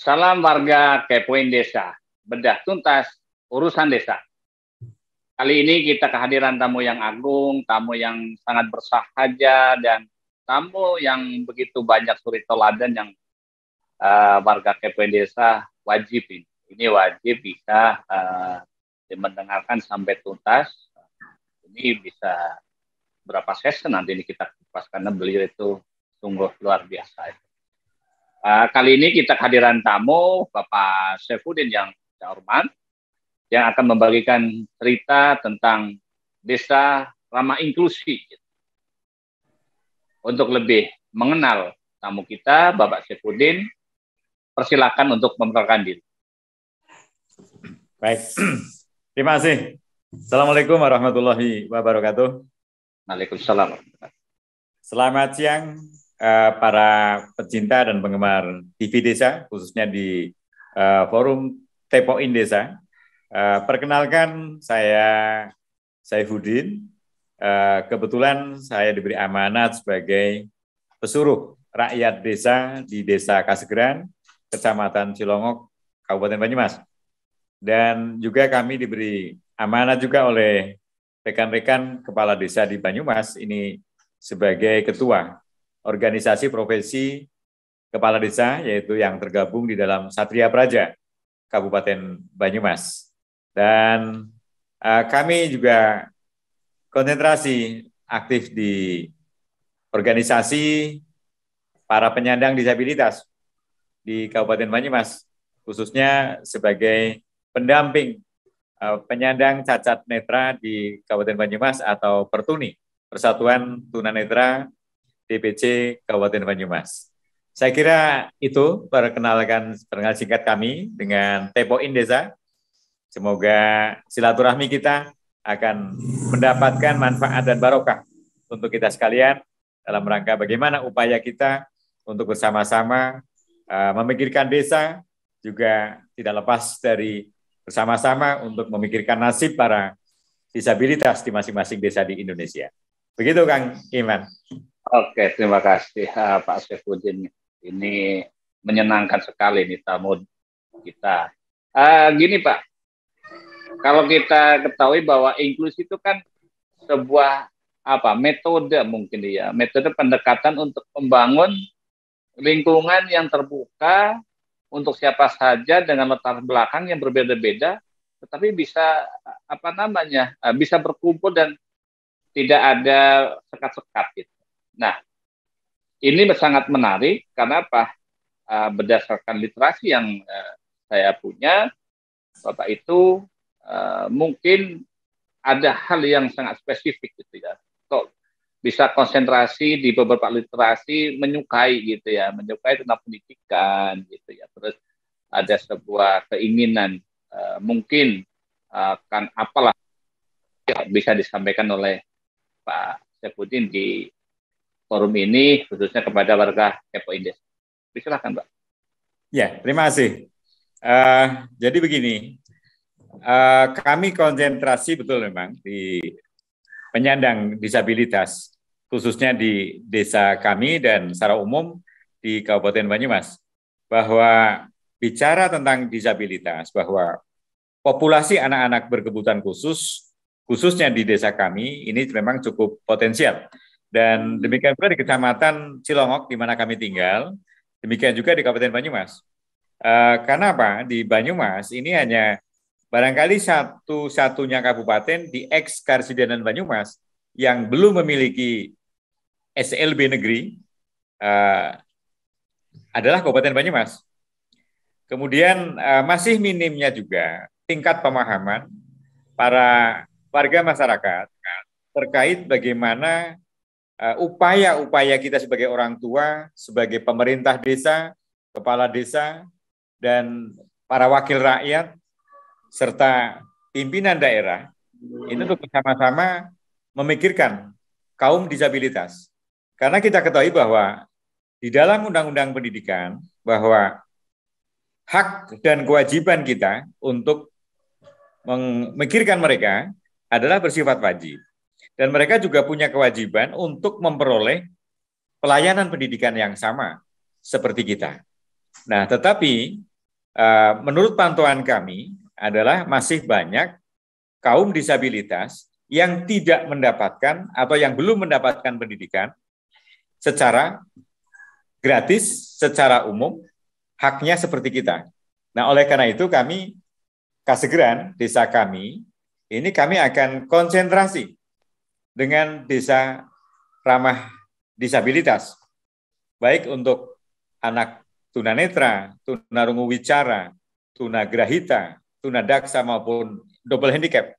Salam warga Kepoin Desa, bedah tuntas urusan desa. Kali ini kita kehadiran tamu yang agung, tamu yang sangat bersahaja, dan tamu yang begitu banyak suri teladan yang warga Kepoin Desa wajib ini. Ini wajib bisa mendengarkan sampai tuntas. Ini bisa berapa sesi nanti ini kita kupas karena beliau itu sungguh luar biasa. Kali ini kita kehadiran tamu Bapak Saifuddin yang saya hormat, yang akan membagikan cerita tentang desa ramah inklusi. Untuk lebih mengenal tamu kita, Bapak Saifuddin, persilakan untuk memperkenalkan diri. Baik, terima kasih. Assalamualaikum warahmatullahi wabarakatuh. Waalaikumsalam. Selamat siang para pecinta dan penggemar TV Desa, khususnya di forum Tepoin Desa. Perkenalkan, saya Saifuddin. Kebetulan saya diberi amanat sebagai pesuruh rakyat desa di Desa Kasegran, Kecamatan Cilongok, Kabupaten Banyumas. Dan juga kami diberi amanat juga oleh rekan-rekan kepala desa di Banyumas ini sebagai ketua organisasi profesi kepala desa, yaitu yang tergabung di dalam Satria Praja Kabupaten Banyumas. Dan kami juga konsentrasi aktif di organisasi para penyandang disabilitas di Kabupaten Banyumas, khususnya sebagai pendamping penyandang cacat netra di Kabupaten Banyumas atau Pertuni, Persatuan Tunanetra DPC Kabupaten Banyumas. Saya kira itu perkenalan singkat kami dengan Tepoin Desa. Semoga silaturahmi kita akan mendapatkan manfaat dan barokah untuk kita sekalian dalam rangka bagaimana upaya kita untuk bersama-sama memikirkan desa, juga tidak lepas dari bersama-sama untuk memikirkan nasib para disabilitas di masing-masing desa di Indonesia. Begitu Kang Iman. Oke, terima kasih Pak Saifuddin. Ini menyenangkan sekali nih tamu kita. Gini Pak, kalau kita ketahui bahwa inklusi itu kan sebuah metode mungkin ya, metode pendekatan untuk membangun lingkungan yang terbuka untuk siapa saja dengan latar belakang yang berbeda-beda, tetapi bisa bisa berkumpul dan tidak ada sekat-sekat gitu. Nah, ini sangat menarik karena apa? Berdasarkan literasi yang saya punya, Bapak itu mungkin ada hal yang sangat spesifik gitu ya. Kok bisa konsentrasi di beberapa literasi menyukai gitu ya, menyukai tentang pendidikan gitu ya. Terus ada sebuah keinginan mungkin kan apalah bisa disampaikan oleh Pak Saifuddin di forum ini khususnya kepada warga Kepoin Desa. Silakan, Pak. Ya, terima kasih. Jadi begini, kami konsentrasi betul memang di penyandang disabilitas, khususnya di desa kami dan secara umum di Kabupaten Banyumas, bahwa bicara tentang disabilitas, bahwa populasi anak-anak berkebutuhan khusus, khususnya di desa kami, ini memang cukup potensial. Dan demikian pula di Kecamatan Cilongok, di mana kami tinggal, demikian juga di Kabupaten Banyumas. Karena apa? Di Banyumas ini hanya barangkali satu-satunya kabupaten di eks-Karsidenan Banyumas yang belum memiliki SLB negeri adalah Kabupaten Banyumas. Kemudian masih minimnya juga tingkat pemahaman para warga masyarakat terkait bagaimana upaya-upaya kita sebagai orang tua, sebagai pemerintah desa, kepala desa, dan para wakil rakyat, serta pimpinan daerah, itu untuk bersama-sama memikirkan kaum disabilitas. Karena kita ketahui bahwa di dalam Undang-Undang Pendidikan, bahwa hak dan kewajiban kita untuk memikirkan mereka adalah bersifat wajib. Dan mereka juga punya kewajiban untuk memperoleh pelayanan pendidikan yang sama seperti kita. Nah, tetapi menurut pantauan kami adalah masih banyak kaum disabilitas yang tidak mendapatkan atau yang belum mendapatkan pendidikan secara gratis, secara umum, haknya seperti kita. Nah, oleh karena itu kami, Kasegeran, desa kami, ini kami akan konsentrasi dengan desa ramah disabilitas, baik untuk anak tunanetra, tunarungu wicara, tunagrahita, tunadaksa maupun double handicap.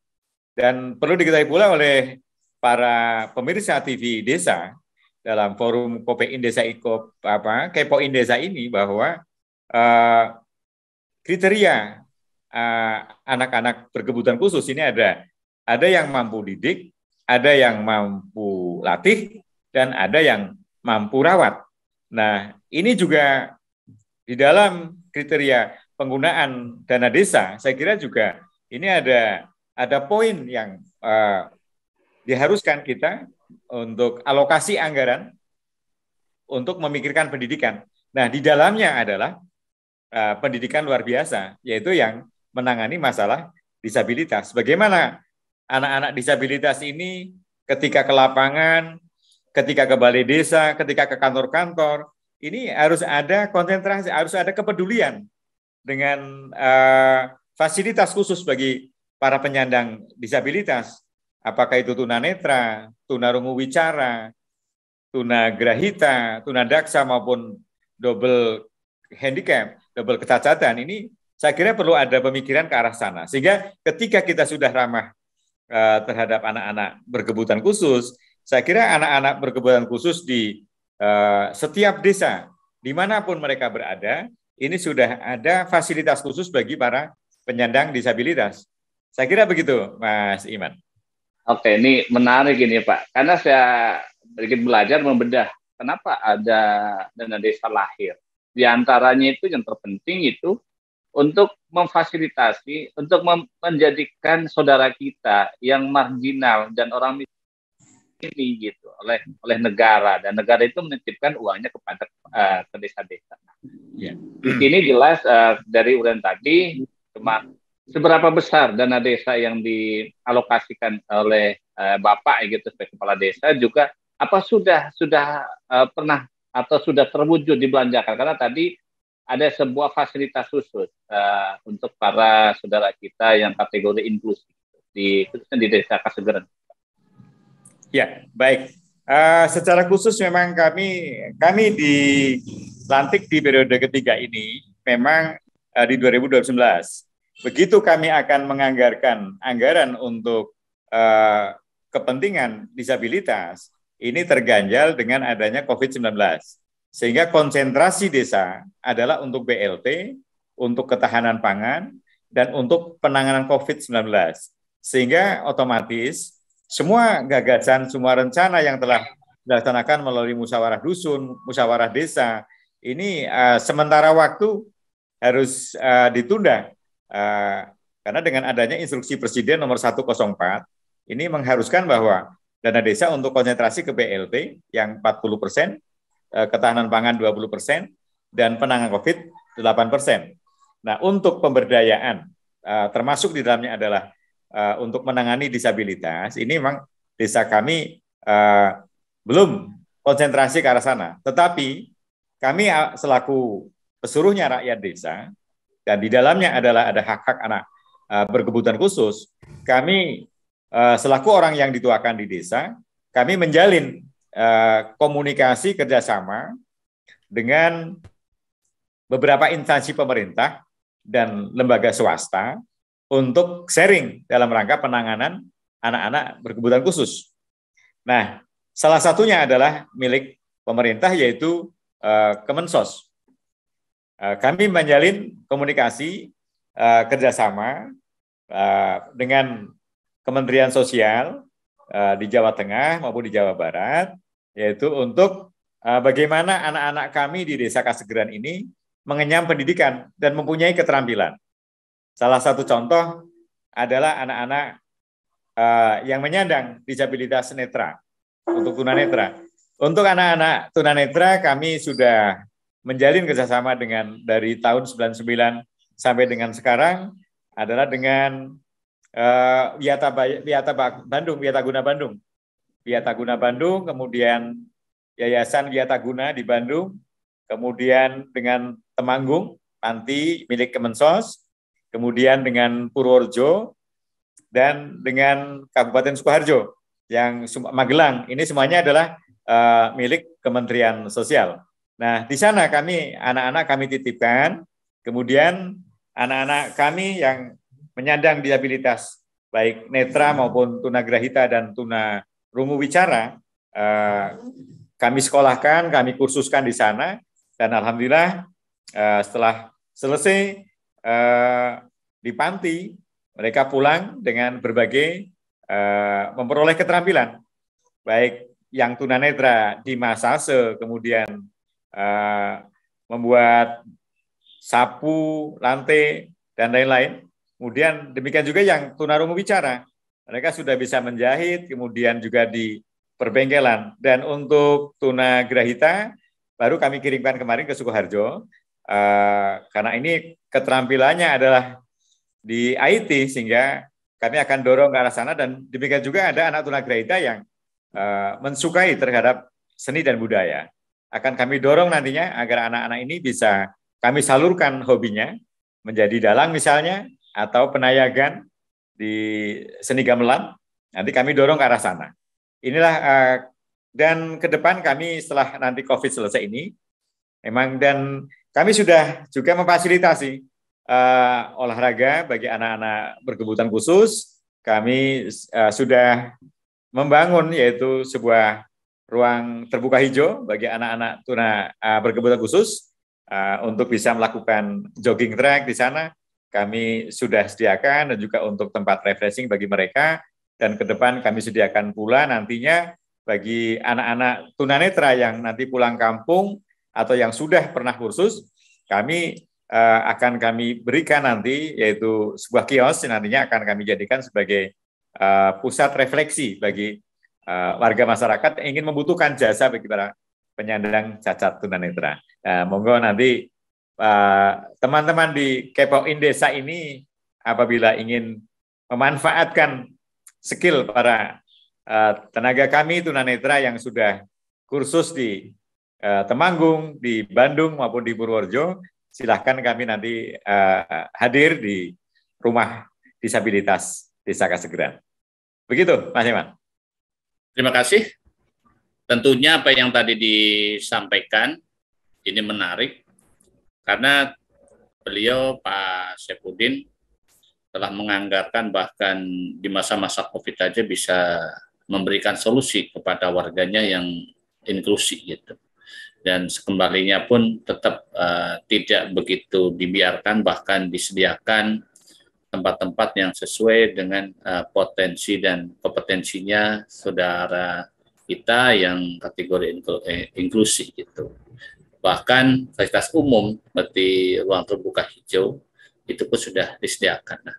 Dan perlu diketahui pula oleh para pemirsa TV desa dalam forum Kopein Desa Kepoin Desa ini bahwa kriteria anak-anak berkebutuhan khusus ini ada yang mampu didik, ada yang mampu latih, dan ada yang mampu rawat. Nah, ini juga di dalam kriteria penggunaan dana desa, saya kira juga ini ada poin yang diharuskan kita untuk alokasi anggaran untuk memikirkan pendidikan. Nah, di dalamnya adalah pendidikan luar biasa, yaitu yang menangani masalah disabilitas. Bagaimana anak-anak disabilitas ini ketika ke lapangan, ketika ke balai desa, ketika ke kantor-kantor, ini harus ada konsentrasi, harus ada kepedulian dengan fasilitas khusus bagi para penyandang disabilitas. Apakah itu tunanetra, tunarungu wicara, tunagrahita, tunadaksa maupun double handicap, double kecacatan, ini saya kira perlu ada pemikiran ke arah sana. Sehingga ketika kita sudah ramah terhadap anak-anak berkebutuhan khusus, saya kira anak-anak berkebutuhan khusus di setiap desa, dimanapun mereka berada, ini sudah ada fasilitas khusus bagi para penyandang disabilitas. Saya kira begitu, Mas Iman. Oke, ini menarik ini Pak, karena saya sedikit belajar membedah kenapa ada dana desa lahir. Di antaranya itu yang terpenting itu untuk memfasilitasi, untuk menjadikan saudara kita yang marginal dan orang miskin ini gitu oleh negara, dan negara itu menitipkan uangnya kepada ke desa-desa. Yeah. Di sini jelas dari uraian tadi cuma seberapa besar dana desa yang dialokasikan oleh Bapak gitu sebagai kepala desa, juga apa sudah pernah atau sudah terwujud dibelanjakan, karena tadi ada sebuah fasilitas khusus untuk para saudara kita yang kategori inklusi khususnya di desa Kasegeran. Ya, baik. Secara khusus memang kami dilantik di periode ketiga ini memang di 2019. Begitu kami akan menganggarkan anggaran untuk kepentingan disabilitas, ini terganjal dengan adanya COVID-19. Sehingga konsentrasi desa adalah untuk BLT, untuk ketahanan pangan, dan untuk penanganan COVID-19. Sehingga otomatis semua gagasan, semua rencana yang telah dilaksanakan melalui musyawarah dusun, musyawarah desa, ini sementara waktu harus ditunda. Karena dengan adanya instruksi Presiden nomor 104, ini mengharuskan bahwa dana desa untuk konsentrasi ke BLT yang 40%, ketahanan pangan 20%, dan penanganan COVID 8%. Nah, untuk pemberdayaan, termasuk di dalamnya adalah untuk menangani disabilitas, ini memang desa kami belum konsentrasi ke arah sana. Tetapi kami selaku pesuruhnya rakyat desa, dan di dalamnya adalah ada hak-hak anak berkebutuhan khusus, kami selaku orang yang dituakan di desa, kami menjalin komunikasi kerjasama dengan beberapa instansi pemerintah dan lembaga swasta untuk sharing dalam rangka penanganan anak-anak berkebutuhan khusus. Nah, salah satunya adalah milik pemerintah, yaitu Kemensos. Kami menjalin komunikasi kerjasama dengan Kementerian Sosial di Jawa Tengah maupun di Jawa Barat, yaitu untuk bagaimana anak-anak kami di Desa Kasegeran ini mengenyam pendidikan dan mempunyai keterampilan. Salah satu contoh adalah anak-anak yang menyandang disabilitas netra, untuk tunanetra. Untuk anak-anak tunanetra kami sudah menjalin kerjasama dengan dari tahun 99 sampai dengan sekarang adalah dengan Wiataguna Bandung, kemudian Yayasan Wiataguna di Bandung, kemudian dengan Temanggung, panti milik Kemensos, kemudian dengan Purworejo, dan dengan Kabupaten Sukoharjo yang Magelang. Ini semuanya adalah milik Kementerian Sosial. Nah, di sana anak-anak kami titipkan, kemudian anak-anak kami yang menyandang disabilitas, baik netra maupun tunagrahita dan tuna rungu wicara, kami sekolahkan, kami kursuskan di sana, dan alhamdulillah setelah selesai di panti, mereka pulang dengan berbagai memperoleh keterampilan, baik yang tunanetra di masase, kemudian membuat sapu, lantai, dan lain-lain. Kemudian demikian juga yang tunarungu bicara, mereka sudah bisa menjahit, kemudian juga di perbengkelan. Dan untuk tunagrahita, baru kami kirimkan kemarin ke Sukoharjo, karena ini keterampilannya adalah di IT, sehingga kami akan dorong ke arah sana, dan demikian juga ada anak tunagrahita yang mensukai terhadap seni dan budaya. Akan kami dorong nantinya agar anak-anak ini bisa kami salurkan hobinya menjadi dalang misalnya, atau penayagan di seni gamelan. Nanti kami dorong ke arah sana. Inilah dan ke depan kami setelah nanti COVID selesai ini, memang, dan kami sudah juga memfasilitasi olahraga bagi anak-anak berkebutuhan khusus. Kami sudah membangun yaitu sebuah ruang terbuka hijau bagi anak-anak berkebutuhan khusus untuk bisa melakukan jogging track di sana. Kami sudah sediakan, dan juga untuk tempat refreshing bagi mereka, dan ke depan kami sediakan pula nantinya bagi anak-anak tunanetra yang nanti pulang kampung atau yang sudah pernah kursus, kami akan kami berikan nanti yaitu sebuah kios yang nantinya akan kami jadikan sebagai pusat refleksi bagi warga masyarakat yang ingin membutuhkan jasa bagi para penyandang cacat tunanetra. Monggo nanti teman-teman di Kepoin Desa ini apabila ingin memanfaatkan skill para tenaga kami tunanetra yang sudah kursus di Temanggung, di Bandung maupun di Purworejo, silahkan kami nanti hadir di rumah disabilitas Desa Kasegeran. Begitu, Mas Iman. Terima kasih. Tentunya apa yang tadi disampaikan ini menarik, karena beliau Pak Saifuddin telah menganggarkan bahkan di masa-masa COVID aja bisa memberikan solusi kepada warganya yang inklusi gitu. Dan sekembalinya pun tetap tidak begitu dibiarkan, bahkan disediakan tempat-tempat yang sesuai dengan potensi dan kompetensinya saudara kita yang kategori inklusi gitu. Bahkan fasilitas umum seperti ruang terbuka hijau itu pun sudah disediakan. Nah,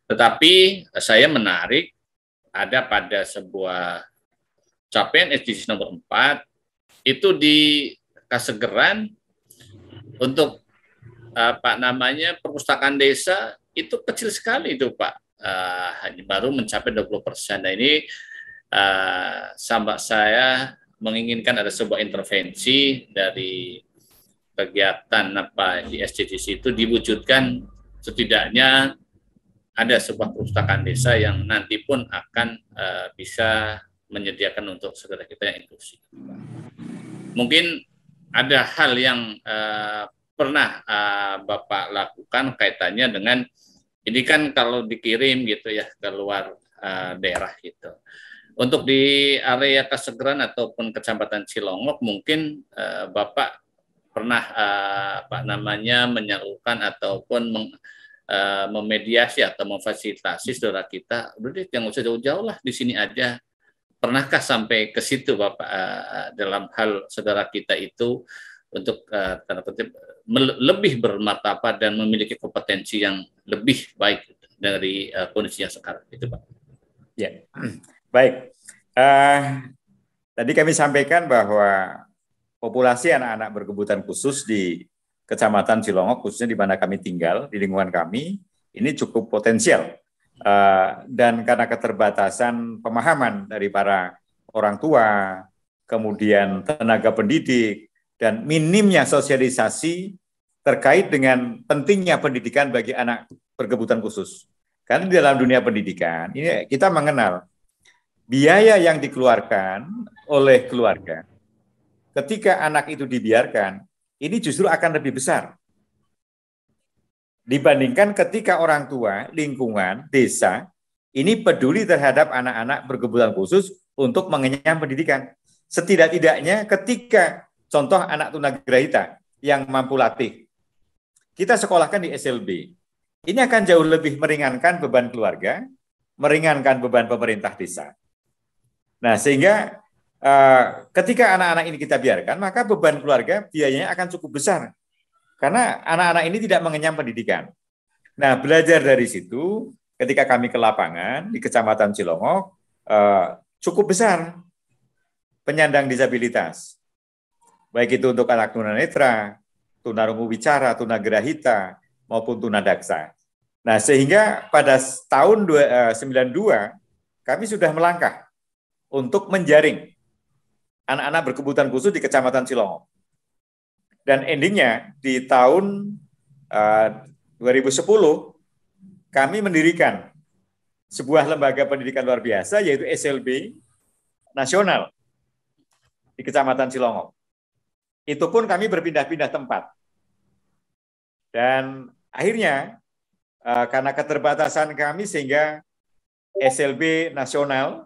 tetapi saya menarik ada pada sebuah capaian SDGs nomor 4 itu di Kasegeran untuk perpustakaan desa itu kecil sekali itu Pak, hanya baru mencapai 20%. Nah ini sampai saya menginginkan ada sebuah intervensi dari kegiatan di SDGs itu diwujudkan, setidaknya ada sebuah perpustakaan desa yang nanti pun akan bisa menyediakan untuk saudara kita yang inklusi. Mungkin ada hal yang pernah Bapak lakukan kaitannya dengan ini kan kalau dikirim gitu ya ke luar daerah gitu. Untuk di area Kasegeran ataupun Kecamatan Cilongok mungkin Bapak pernah menyalurkan ataupun memediasi atau memfasilitasi saudara kita, udah deh jangan usah jauh-jauh lah, di sini aja. Pernahkah sampai ke situ Bapak dalam hal saudara kita itu untuk tanda kutip lebih bermartabat dan memiliki kompetensi yang lebih baik dari kondisi yang sekarang itu Pak? Ya, baik. Tadi kami sampaikan bahwa populasi anak-anak berkebutuhan khusus di Kecamatan Cilongok, khususnya di mana kami tinggal, di lingkungan kami, ini cukup potensial. Dan karena keterbatasan pemahaman dari para orang tua, kemudian tenaga pendidik, dan minimnya sosialisasi terkait dengan pentingnya pendidikan bagi anak berkebutuhan khusus. Karena di dalam dunia pendidikan, ini kita mengenal biaya yang dikeluarkan oleh keluarga ketika anak itu dibiarkan, ini justru akan lebih besar dibandingkan ketika orang tua, lingkungan, desa ini peduli terhadap anak-anak berkebutuhan khusus untuk mengenyam pendidikan. Setidak-tidaknya ketika contoh anak tunagrahita yang mampu latih, kita sekolahkan di SLB. Ini akan jauh lebih meringankan beban keluarga, meringankan beban pemerintah desa. Nah, sehingga ketika anak-anak ini kita biarkan, maka beban keluarga biayanya akan cukup besar. Karena anak-anak ini tidak mengenyam pendidikan. Nah, belajar dari situ, ketika kami ke lapangan di Kecamatan Cilongok, cukup besar penyandang disabilitas. Baik itu untuk anak tunanetra, tunarungu wicara, tunagrahita, maupun tunadaksa. Nah, sehingga pada tahun 92, kami sudah melangkah untuk menjaring anak-anak berkebutuhan khusus di Kecamatan Cilongok. Dan endingnya di tahun 2010, kami mendirikan sebuah lembaga pendidikan luar biasa, yaitu SLB nasional di Kecamatan Cilongok. Itu pun kami berpindah-pindah tempat. Dan akhirnya, karena keterbatasan kami, sehingga SLB nasional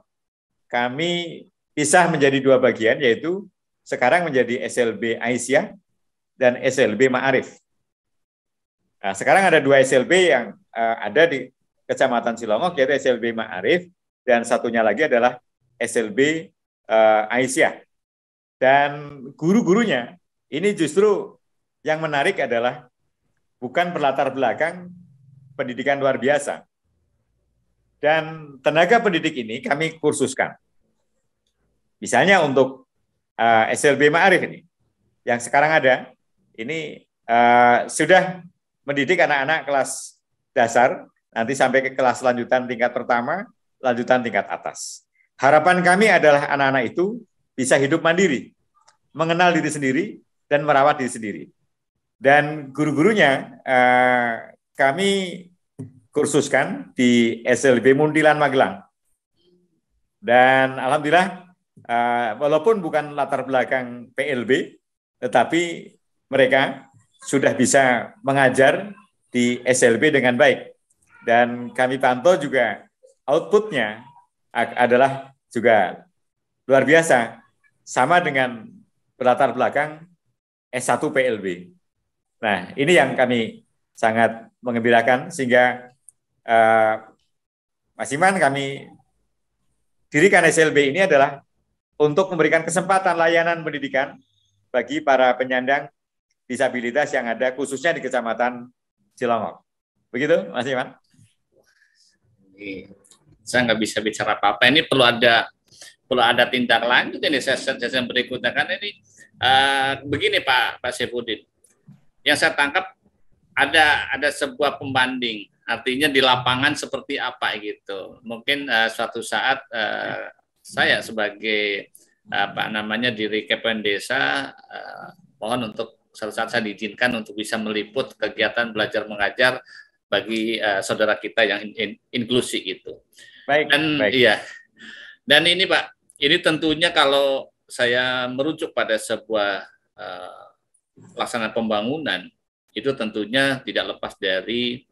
kami pisah menjadi dua bagian, yaitu sekarang menjadi SLB Aisyah dan SLB Ma'arif. Nah, sekarang ada dua SLB yang ada di Kecamatan Cilongok, yaitu SLB Ma'arif, dan satunya lagi adalah SLB Aisyah. Dan guru-gurunya, ini justru yang menarik adalah bukan berlatar belakang pendidikan luar biasa. Dan tenaga pendidik ini kami kursuskan. Misalnya untuk SLB Ma'arif ini, yang sekarang ada, ini sudah mendidik anak-anak kelas dasar, nanti sampai ke kelas lanjutan tingkat pertama, lanjutan tingkat atas. Harapan kami adalah anak-anak itu bisa hidup mandiri, mengenal diri sendiri, dan merawat diri sendiri. Dan guru-gurunya kami kursuskan di SLB Muntilan Magelang. Dan alhamdulillah, walaupun bukan latar belakang PLB, tetapi mereka sudah bisa mengajar di SLB dengan baik. Dan kami pantau juga outputnya adalah juga luar biasa, sama dengan berlatar belakang S1 PLB. Nah, ini yang kami sangat mengembirakan, sehingga Mas Iman, kami dirikan SLB ini adalah untuk memberikan kesempatan layanan pendidikan bagi para penyandang disabilitas yang ada khususnya di Kecamatan Cilongok. Begitu, Mas Iman? Saya nggak bisa bicara apa-apa. Ini perlu ada tindak lanjut ini sesi berikutnya, kan ini begini Pak Saifuddin. Yang saya tangkap ada sebuah pembanding, artinya di lapangan seperti apa gitu. Mungkin suatu saat saya sebagai diri Kepen Desa, mohon untuk suatu saat saya diizinkan untuk bisa meliput kegiatan belajar mengajar bagi saudara kita yang inklusi itu. Baik. Baik. Iya. Dan ini Pak, ini tentunya kalau saya merujuk pada sebuah pelaksanaan pembangunan, itu tentunya tidak lepas dari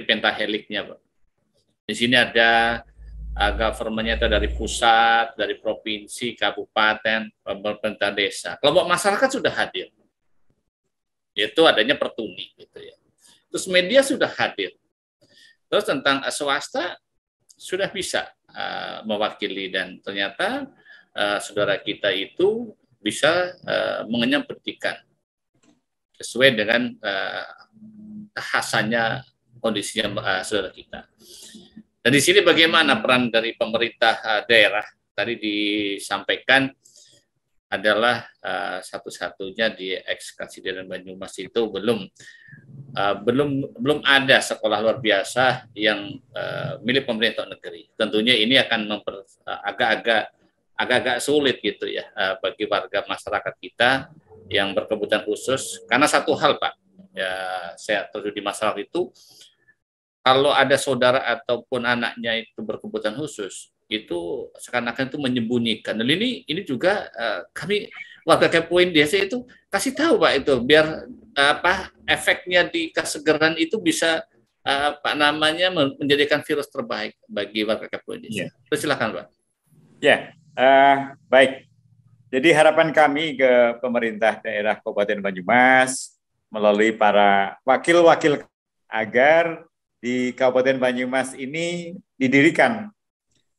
pentaheliknya, Pak. Di sini ada government-nya itu dari pusat, dari provinsi, kabupaten, pemerintah desa. Kelompok masyarakat sudah hadir. Itu adanya Pertuni gitu ya. Terus media sudah hadir. Terus tentang swasta sudah bisa mewakili, dan ternyata saudara kita itu bisa mengenyam pendidikan sesuai dengan khasannya kondisinya saudara kita. Dan di sini bagaimana peran dari pemerintah daerah? Tadi disampaikan adalah satu-satunya di ex-Kasidenan Banyumas itu belum ada sekolah luar biasa yang milik pemerintah negeri. Tentunya ini akan agak-agak sulit gitu ya bagi warga masyarakat kita yang berkebutuhan khusus. Karena satu hal Pak, ya saya terjun di masyarakat itu, kalau ada saudara ataupun anaknya itu berkebutuhan khusus, itu seakan-akan itu menyembunyikan. Dan ini juga kami warga Kepoin desa itu kasih tahu Pak itu biar efeknya di kesegeran itu bisa menjadikan virus terbaik bagi warga Kepoin desa. Ya. Silakan Pak. Ya, baik. Jadi harapan kami ke pemerintah daerah Kabupaten Banyumas melalui para wakil-wakil agar di Kabupaten Banyumas ini didirikan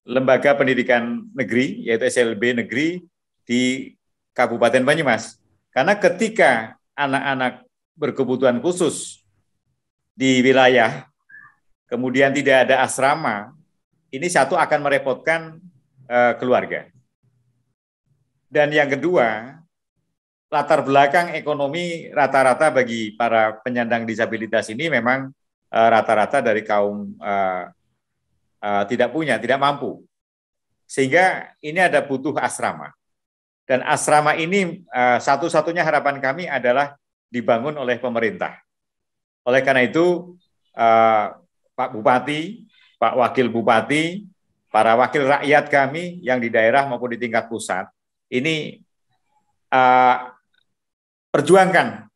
lembaga pendidikan negeri, yaitu SLB negeri di Kabupaten Banyumas. Karena ketika anak-anak berkebutuhan khusus di wilayah, kemudian tidak ada asrama, ini satu akan merepotkan keluarga. Dan yang kedua, latar belakang ekonomi rata-rata bagi para penyandang disabilitas ini memang rata-rata dari kaum tidak mampu. Sehingga ini ada butuh asrama. Dan asrama ini satu-satunya harapan kami adalah dibangun oleh pemerintah. Oleh karena itu, Pak Bupati, Pak Wakil Bupati, para wakil rakyat kami yang di daerah maupun di tingkat pusat, ini perjuangkan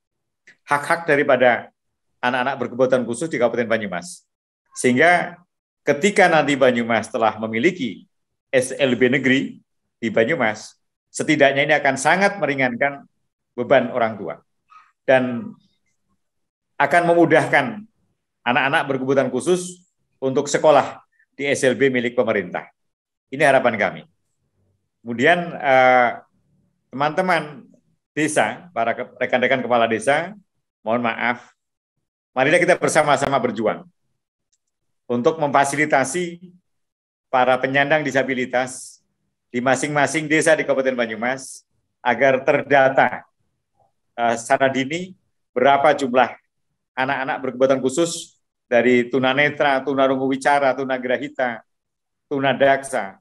hak-hak daripada anak-anak berkebutuhan khusus di Kabupaten Banyumas. Sehingga ketika nanti Banyumas telah memiliki SLB negeri di Banyumas, setidaknya ini akan sangat meringankan beban orang tua dan akan memudahkan anak-anak berkebutuhan khusus untuk sekolah di SLB milik pemerintah. Ini harapan kami. Kemudian teman-teman desa, para rekan-rekan kepala desa, mohon maaf, marilah kita bersama-sama berjuang untuk memfasilitasi para penyandang disabilitas di masing-masing desa di Kabupaten Banyumas agar terdata secara dini berapa jumlah anak-anak berkebutuhan khusus dari tunanetra, tunarungu wicara, tunagrahita, tunadaksa.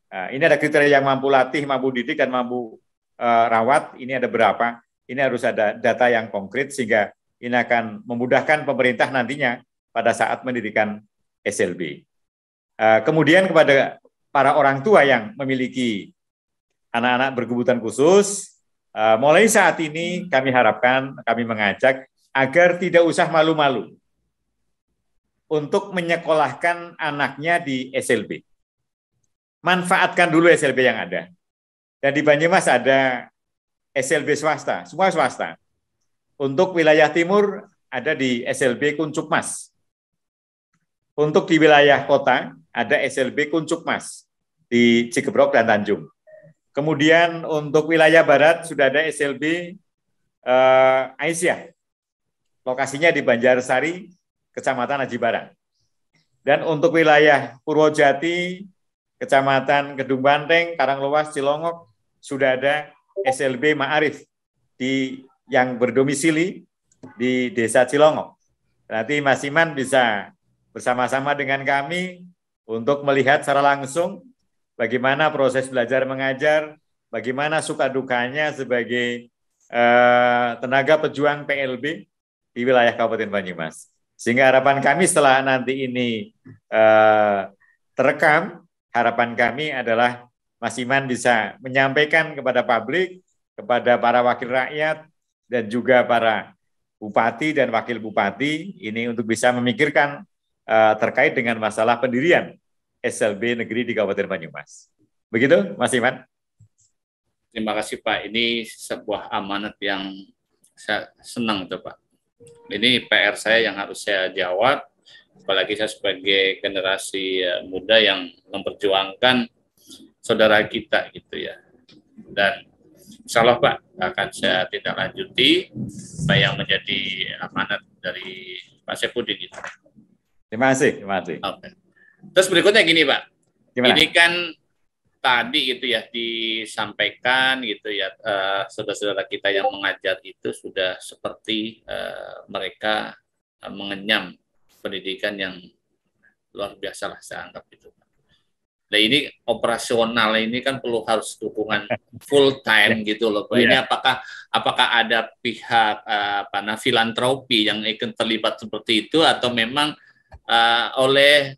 Ini ada kriteria yang mampu latih, mampu didik, dan mampu rawat. Ini ada berapa? Ini harus ada data yang konkret sehingga ini akan memudahkan pemerintah nantinya pada saat mendirikan SLB. Kemudian kepada para orang tua yang memiliki anak-anak berkebutuhan khusus, mulai saat ini kami harapkan, kami mengajak agar tidak usah malu-malu untuk menyekolahkan anaknya di SLB. Manfaatkan dulu SLB yang ada. Dan di Banyumas ada SLB swasta, semua swasta. Untuk wilayah timur ada di SLB Kuncukmas. Untuk di wilayah kota ada SLB Kuncukmas di Cikebrok dan Tanjung. Kemudian untuk wilayah barat sudah ada SLB Aisyah. Lokasinya di Banjarsari, Kecamatan Aji Barang. Dan untuk wilayah Purwojati, Kecamatan Kedung Banteng, Karanglewas, Cilongok, sudah ada SLB Ma'arif yang berdomisili di Desa Cilongok. Nanti Mas Iman bisa bersama-sama dengan kami untuk melihat secara langsung bagaimana proses belajar mengajar, bagaimana suka dukanya sebagai tenaga pejuang PLB di wilayah Kabupaten Banyumas. Sehingga harapan kami setelah nanti ini terekam, harapan kami adalah Mas Iman bisa menyampaikan kepada publik, kepada para wakil rakyat, dan juga para bupati dan wakil bupati, ini untuk bisa memikirkan terkait dengan masalah pendirian SLB negeri di Kabupaten Banyumas. Begitu, Mas Iman? Terima kasih, Pak. Ini sebuah amanat yang saya senang tuh, Pak. Ini PR saya yang harus saya jawab, apalagi saya sebagai generasi muda yang memperjuangkan saudara kita gitu ya. Dan insya Allah Pak akan saya tindak lanjuti apa yang menjadi amanat dari Pak Saifuddin itu. Terima kasih. Oke. Terus berikutnya gini Pak, Gimana? ini kan tadi gitu ya disampaikan gitu ya, saudara-saudara kita yang mengajar itu sudah seperti mereka mengenyam pendidikan yang luar biasa lah saya anggap itu. Nah ini operasional ini kan perlu harus dukungan full time gitu loh Pak. Ini apakah ada pihak filantropi yang ikut terlibat seperti itu, atau memang oleh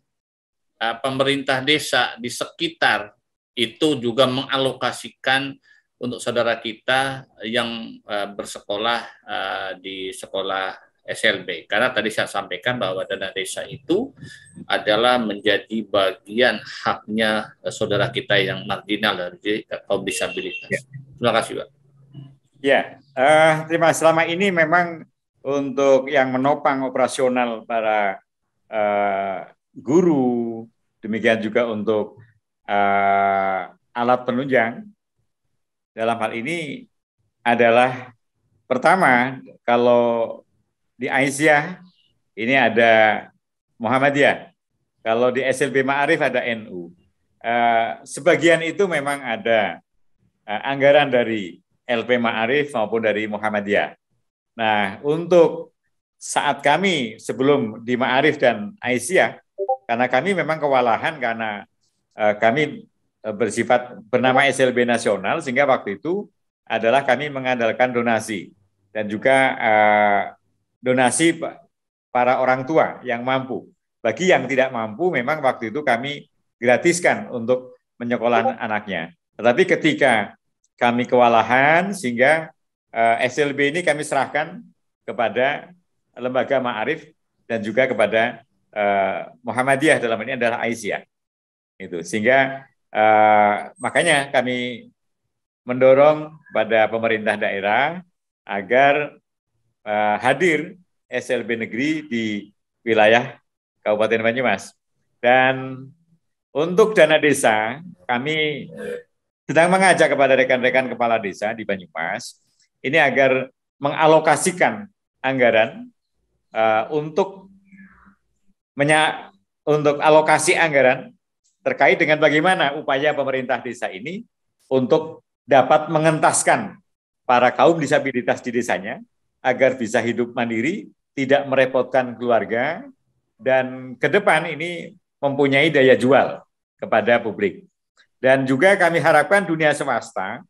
pemerintah desa di sekitar itu juga mengalokasikan untuk saudara kita yang bersekolah di sekolah SLB. Karena tadi saya sampaikan bahwa dana desa itu adalah menjadi bagian haknya saudara kita yang marginal dari kaum disabilitas. Terima kasih, Pak. Ya, terima kasih. Selama ini memang untuk yang menopang operasional para guru, demikian juga untuk alat penunjang dalam hal ini adalah pertama, kalau di Aisyah ini ada Muhammadiyah, kalau di SLB Ma'arif ada NU. Sebagian itu memang ada anggaran dari LP Ma'arif maupun dari Muhammadiyah. Nah, untuk saat kami sebelum di Ma'arif dan Aisyah, karena kami memang kewalahan karena kami bersifat bernama SLB nasional, sehingga waktu itu adalah kami mengandalkan donasi dan juga donasi para orang tua yang mampu. Bagi yang tidak mampu, memang waktu itu kami gratiskan untuk menyekolahkan anaknya. Tetapi ketika kami kewalahan, sehingga SLB ini kami serahkan kepada lembaga Ma'arif dan juga kepada Muhammadiyah, dalam ini adalah Aisyah. Itu sehingga makanya kami mendorong pada pemerintah daerah agar hadir SLB negeri di wilayah Kabupaten Banyumas. Dan untuk dana desa, kami sedang mengajak kepada rekan-rekan kepala desa di Banyumas ini agar mengalokasikan anggaran untuk alokasi anggaran terkait dengan bagaimana upaya pemerintah desa ini untuk dapat mengentaskan para kaum disabilitas di desanya agar bisa hidup mandiri, tidak merepotkan keluarga, dan ke depan ini mempunyai daya jual kepada publik. Dan juga kami harapkan dunia swasta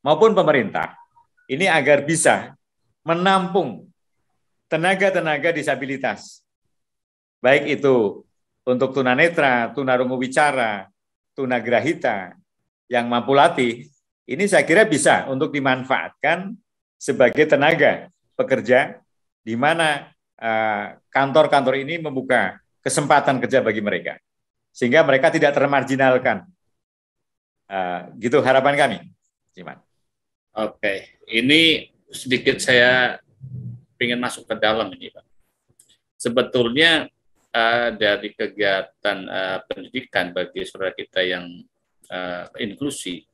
maupun pemerintah ini agar bisa menampung tenaga-tenaga disabilitas, baik itu untuk tunanetra, tunarungu wicara, tunagrahita yang mampu latih, ini saya kira bisa untuk dimanfaatkan sebagai tenaga pekerja, di mana kantor-kantor ini membuka kesempatan kerja bagi mereka, sehingga mereka tidak termarginalkan. Gitu harapan kami, Ciman. Oke, ini sedikit saya ingin masuk ke dalam ini, Pak. Sebetulnya dari kegiatan pendidikan bagi saudara kita yang inklusi,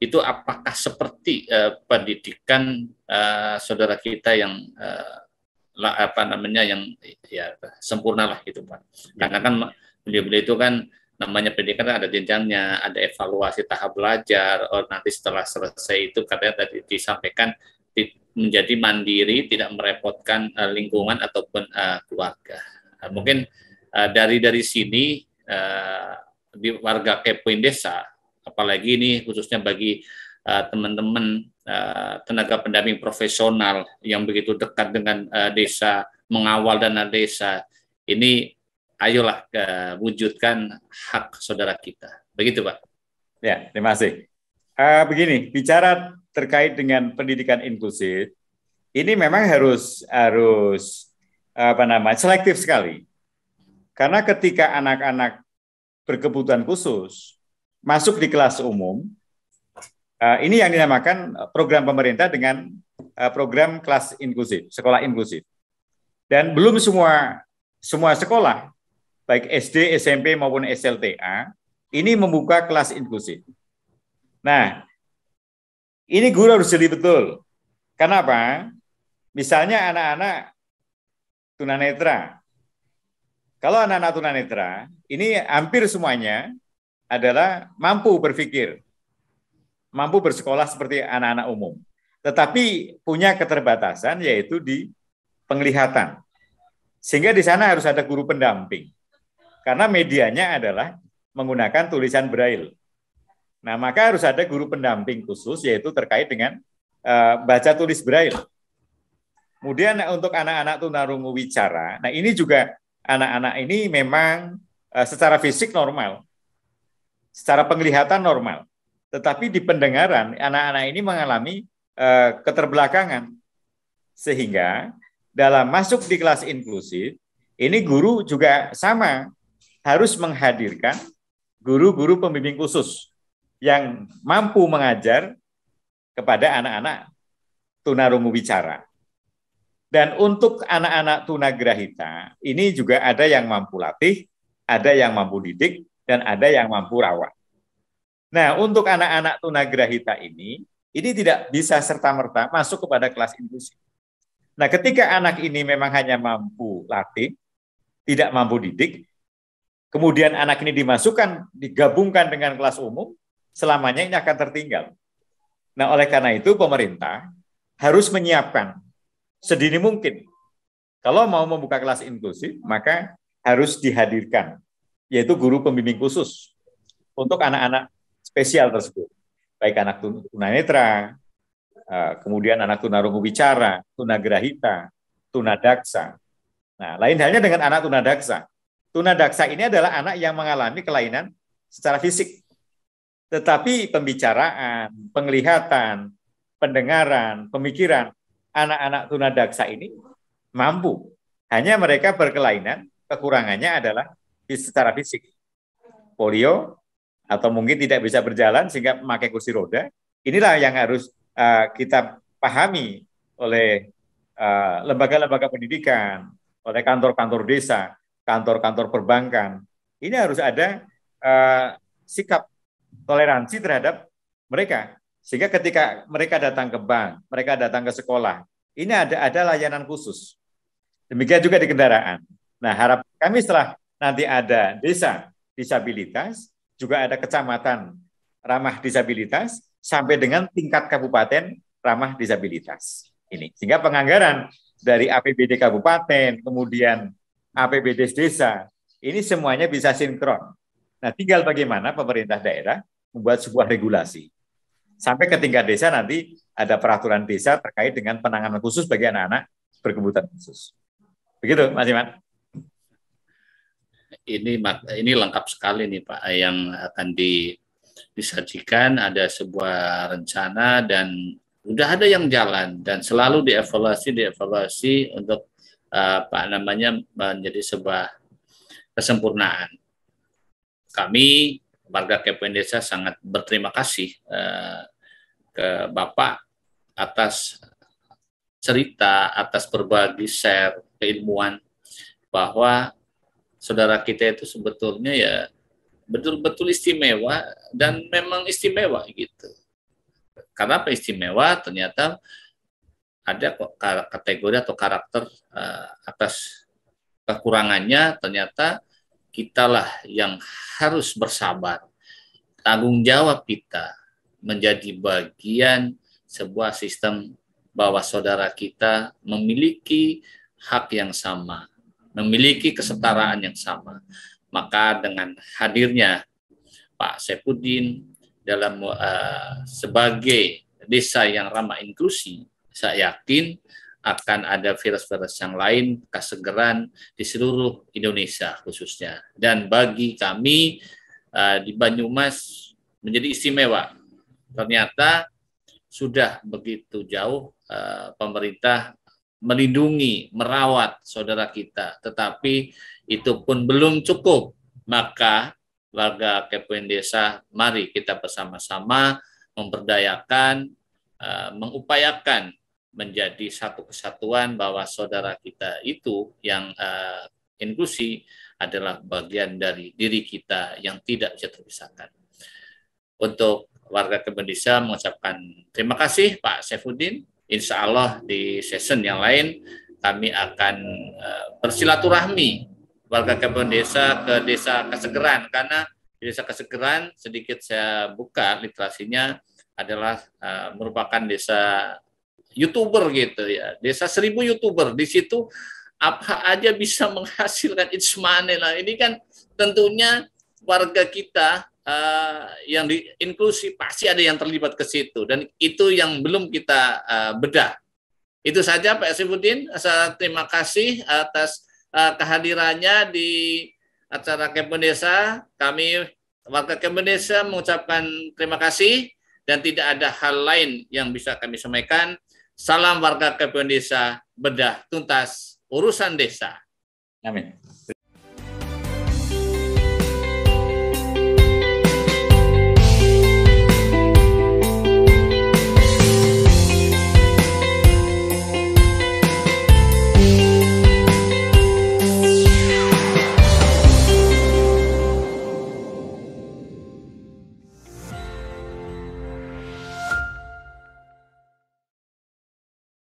itu apakah seperti pendidikan saudara kita yang yang ya sempurna lah gitu Pak. Karena kan beliau-beliau itu kan namanya pendidikan ada jenjangnya, ada evaluasi tahap belajar. Nanti setelah selesai itu katanya tadi disampaikan menjadi mandiri, tidak merepotkan lingkungan ataupun keluarga. Mungkin dari sini di warga Kepoin Desa, apalagi ini khususnya bagi teman-teman tenaga pendamping profesional yang begitu dekat dengan desa, mengawal dana desa, ini ayolah wujudkan hak saudara kita. Begitu Pak. Ya, terima kasih. Begini, bicara terkait dengan pendidikan inklusif, ini memang harus selektif sekali. Karena ketika anak-anak berkebutuhan khusus masuk di kelas umum, ini yang dinamakan program pemerintah dengan program kelas inklusif, sekolah inklusif. Dan belum semua sekolah, baik SD, SMP maupun SLTA, ini membuka kelas inklusif. Nah, ini guru harus jeli betul. Kenapa? Misalnya anak-anak tunanetra. Kalau anak-anak tunanetra, ini hampir semuanya adalah mampu berpikir, mampu bersekolah seperti anak-anak umum. Tetapi punya keterbatasan yaitu di penglihatan. Sehingga di sana harus ada guru pendamping. Karena medianya adalah menggunakan tulisan Braille. Nah, maka harus ada guru pendamping khusus yaitu terkait dengan baca tulis Braille. Kemudian untuk anak-anak tunarungu wicara, nah ini juga anak-anak ini memang secara fisik normal, secara penglihatan normal. Tetapi di pendengaran, anak-anak ini mengalami keterbelakangan. Sehingga dalam masuk di kelas inklusif, ini guru juga sama, harus menghadirkan guru-guru pembimbing khusus yang mampu mengajar kepada anak-anak tunarungu wicara. Dan untuk anak-anak tunagrahita, ini juga ada yang mampu latih, ada yang mampu didik, dan ada yang mampu rawat. Nah, untuk anak-anak tunagrahita ini tidak bisa serta-merta masuk kepada kelas inklusif. Nah, ketika anak ini memang hanya mampu latih, tidak mampu didik, kemudian anak ini dimasukkan, digabungkan dengan kelas umum, selamanya ini akan tertinggal. Nah, oleh karena itu pemerintah harus menyiapkan sedini mungkin. Kalau mau membuka kelas inklusif, maka harus dihadirkan, yaitu guru pembimbing khusus untuk anak-anak spesial tersebut. Baik anak tunanetra, kemudian anak tunarungu wicara, tunagrahita, tunadaksa. Nah, lain halnya dengan anak tunadaksa. Tunadaksa ini adalah anak yang mengalami kelainan secara fisik. Tetapi pembicaraan, penglihatan, pendengaran, pemikiran, anak-anak tunadaksa ini mampu. Hanya mereka berkelainan, kekurangannya adalah secara fisik. Polio, atau mungkin tidak bisa berjalan sehingga memakai kursi roda. Inilah yang harus kita pahami oleh lembaga-lembaga pendidikan, oleh kantor-kantor desa, kantor-kantor perbankan. Ini harus ada sikap toleransi terhadap mereka. Sehingga ketika mereka datang ke bank, mereka datang ke sekolah, ini ada layanan khusus. Demikian juga di kendaraan. Nah, harap kami setelah nanti ada desa disabilitas, juga ada kecamatan ramah disabilitas, sampai dengan tingkat kabupaten ramah disabilitas. Ini. Sehingga penganggaran dari APBD kabupaten, kemudian APBD desa, ini semuanya bisa sinkron. Nah, tinggal bagaimana pemerintah daerah membuat sebuah regulasi. Sampai ke tingkat desa nanti ada peraturan desa terkait dengan penanganan khusus bagi anak-anak berkebutuhan khusus. Begitu, Mas Iman. Ini lengkap sekali nih Pak, yang akan disajikan, ada sebuah rencana dan udah ada yang jalan dan selalu dievaluasi untuk menjadi sebuah kesempurnaan. Kami warga KPN Desa sangat berterima kasih ke Bapak atas cerita, atas berbagi share keilmuan bahwa saudara kita itu sebetulnya ya betul-betul istimewa dan memang istimewa gitu. Karena apa istimewa? Ternyata ada kategori atau karakter atas kekurangannya, ternyata kitalah yang harus bersabar. Tanggung jawab kita menjadi bagian sebuah sistem bahwa saudara kita memiliki hak yang sama, memiliki kesetaraan yang sama. Maka dengan hadirnya Pak Saifuddin dalam sebagai desa yang ramah inklusi, saya yakin akan ada virus-virus yang lain kesegeran di seluruh Indonesia khususnya. Dan bagi kami di Banyumas menjadi istimewa. Ternyata sudah begitu jauh pemerintah melindungi, merawat saudara kita, tetapi itu pun belum cukup. Maka warga KPN Desa, mari kita bersama-sama memberdayakan, mengupayakan menjadi satu kesatuan bahwa saudara kita itu yang inklusi adalah bagian dari diri kita yang tidak bisa terpisahkan. Untuk warga KPN Desa mengucapkan terima kasih Pak Saifuddin. Insya Allah di season yang lain kami akan bersilaturahmi warga KPN Desa ke Desa Kesegeran, karena Di Desa Kesegeran sedikit saya buka literasinya adalah merupakan desa YouTuber gitu ya. Desa 1000 YouTuber. Di situ apa aja bisa menghasilkan it's money lah. Ini kan tentunya warga kita yang inklusi pasti ada yang terlibat ke situ, dan itu yang belum kita bedah. Itu saja Pak Saifuddin. Terima kasih atas kehadirannya di acara Kebun Desa. Kami warga Kebun Desa mengucapkan terima kasih dan tidak ada hal lain yang bisa kami sampaikan. Salam warga Kebun Desa, bedah tuntas urusan desa. Amin.